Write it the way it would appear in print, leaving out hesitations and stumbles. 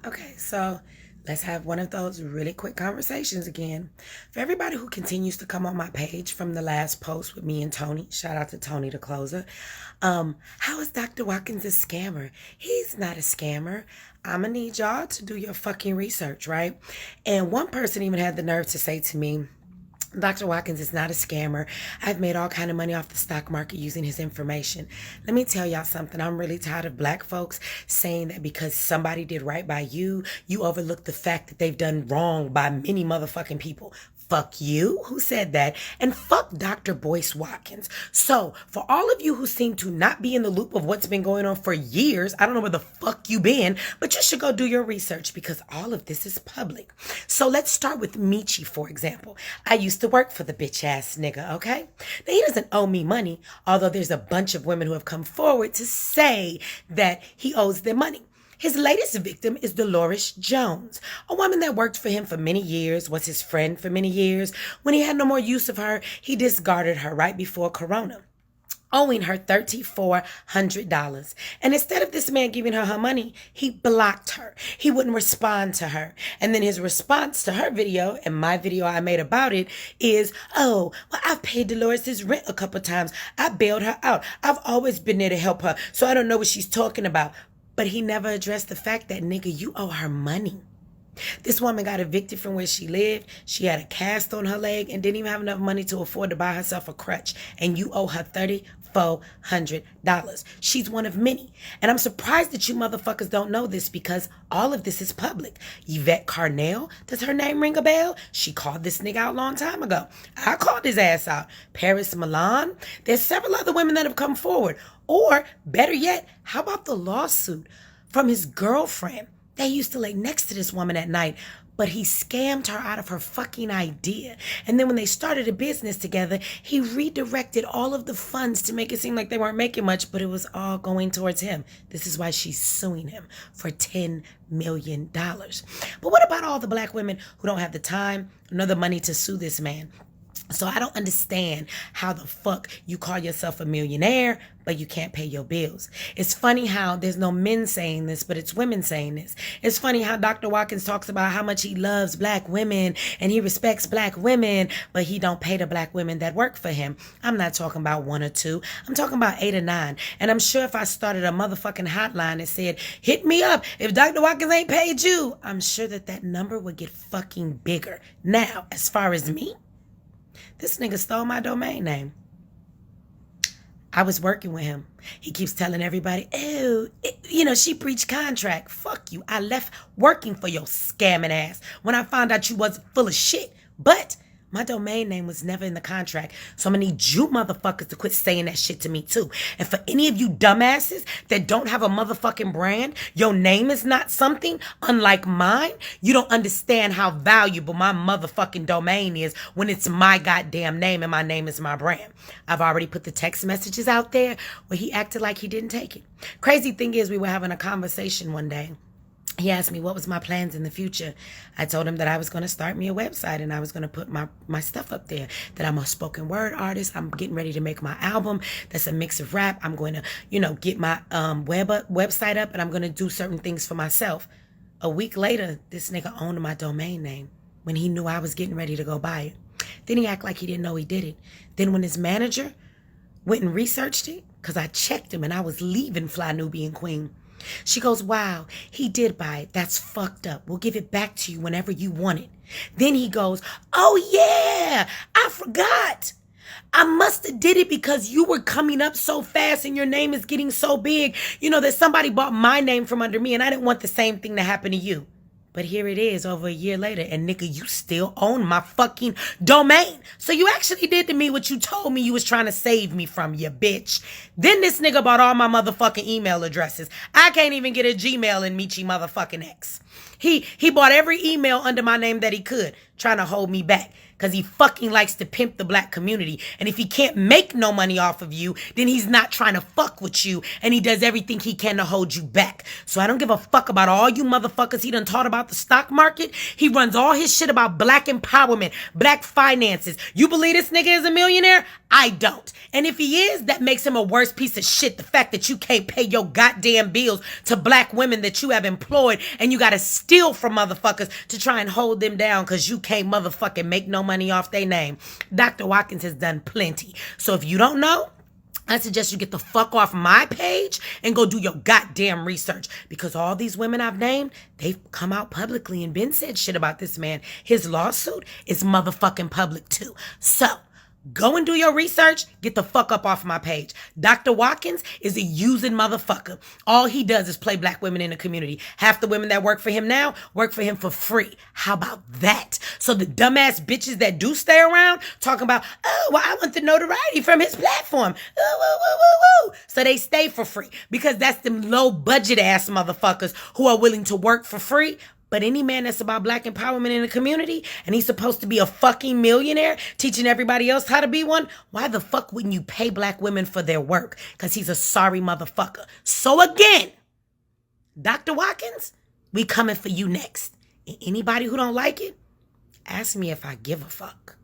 Okay, so let's have one of those really quick conversations again. For everybody who continues to come on my page from the last post with me and Tony, shout out to Tony the closer. How is Dr. Watkins a scammer? He's not a scammer. I'ma need y'all to do your fucking research, right? And one person even had the nerve to say to me, Dr. Watkins is not a scammer. I've made all kind of money off the stock market using his information. Let me tell y'all something. I'm really tired of black folks saying that because somebody did right by you, you overlook the fact that they've done wrong by many motherfucking people. Fuck you. Who said that? And fuck Dr. Boyce Watkins. So, for all of you who seem to not be in the loop of what's been going on for years, I don't know where the fuck you been, but you should go do your research because all of this is public. So, let's start with Mechee, for example. I used to work for the bitch ass nigga, okay? Now, he doesn't owe me money, although there's a bunch of women who have come forward to say that he owes them money. His latest victim is Dolores Jones, a woman that worked for him for many years, was his friend for many years. When he had no more use of her, he discarded her right before Corona, owing her $3,400. And instead of this man giving her money, he blocked her. He wouldn't respond to her. And then his response to her video and my video I made about it is, oh, well, I've paid Dolores his rent a couple times. I bailed her out. I've always been there to help her, so I don't know what she's talking about. But he never addressed the fact that, nigga, you owe her money. This woman got evicted from where she lived. She had a cast on her leg and didn't even have enough money to afford to buy herself a crutch. And you owe her $3,400. She's one of many. And I'm surprised that you motherfuckers don't know this because all of this is public. Yvette Carnell, does her name ring a bell? She called this nigga out a long time ago. I called his ass out. Paris Milan. There's several other women that have come forward. Or, better yet, how about the lawsuit from his girlfriend? They used to lay next to this woman at night, but he scammed her out of her fucking idea. And then when they started a business together, he redirected all of the funds to make it seem like they weren't making much, but it was all going towards him. This is why she's suing him for $10 million. But what about all the black women who don't have the time nor the money to sue this man? So I don't understand how the fuck you call yourself a millionaire, but you can't pay your bills. It's funny how there's no men saying this, but it's women saying this. It's funny how Dr. Watkins talks about how much he loves black women and he respects black women, but he don't pay the black women that work for him. I'm not talking about one or two. I'm talking about 8 or 9. And I'm sure if I started a motherfucking hotline that said, hit me up if Dr. Watkins ain't paid you, I'm sure that number would get fucking bigger. Now, as far as me, this nigga stole my domain name. I was working with him. He keeps telling everybody, oh, she breached contract. Fuck you. I left working for your scamming ass when I found out you wasn't full of shit. But my domain name was never in the contract. So I'm going to need you motherfuckers to quit saying that shit to me too. And for any of you dumbasses that don't have a motherfucking brand, your name is not something unlike mine. You don't understand how valuable my motherfucking domain is when it's my goddamn name and my name is my brand. I've already put the text messages out there where he acted like he didn't take it. Crazy thing is, we were having a conversation one day. He asked me what was my plans in the future. I told him that I was going to start me a website and I was going to put my stuff up there, that I'm a spoken word artist. I'm getting ready to make my album. That's a mix of rap. I'm going to, get my website up and I'm going to do certain things for myself. A week later, this nigga owned my domain name when he knew I was getting ready to go buy it. Then he acted like he didn't know he did it. Then when his manager went and researched it, because I checked him and I was leaving Fly Nubian Queen, she goes, wow, he did buy it. That's fucked up. We'll give it back to you whenever you want it. Then he goes, oh yeah, I forgot. I must have did it because you were coming up so fast and your name is getting so big, that somebody bought my name from under me and I didn't want the same thing to happen to you. But here it is over a year later, and nigga, you still own my fucking domain. So you actually did to me what you told me you was trying to save me from, you bitch. Then this nigga bought all my motherfucking email addresses. I can't even get a Gmail in Mechee motherfucking X. He bought every email under my name that he could, trying to hold me back. because he fucking likes to pimp the black community. And if he can't make no money off of you, then he's not trying to fuck with you, and he does everything he can to hold you back. So I don't give a fuck about all you motherfuckers he done taught about the stock market. He runs all his shit about black empowerment, black finances. You believe this nigga is a millionaire? I don't. And if he is, that makes him a worse piece of shit. The fact that you can't pay your goddamn bills to black women that you have employed, and you gotta steal from motherfuckers to try and hold them down because you can't motherfucking make no money off their name. Dr. Watkins has done plenty. So if you don't know, I suggest you get the fuck off my page and go do your goddamn research, because all these women I've named, they've come out publicly and been said shit about this man. His lawsuit is motherfucking public too. So go and do your research. Get the fuck up off my page. Dr. Watkins is a using motherfucker. All he does is play black women in the community. Half the women that work for him now work for him for free. How about that? So the dumbass bitches that do stay around talking about, oh, well, I want the notoriety from his platform. So they stay for free, because that's them low budget ass motherfuckers who are willing to work for free. But any man that's about black empowerment in the community, and he's supposed to be a fucking millionaire teaching everybody else how to be one, why the fuck wouldn't you pay black women for their work? Because he's a sorry motherfucker. So again, Dr. Watkins, we coming for you next. And anybody who don't like it, ask me if I give a fuck.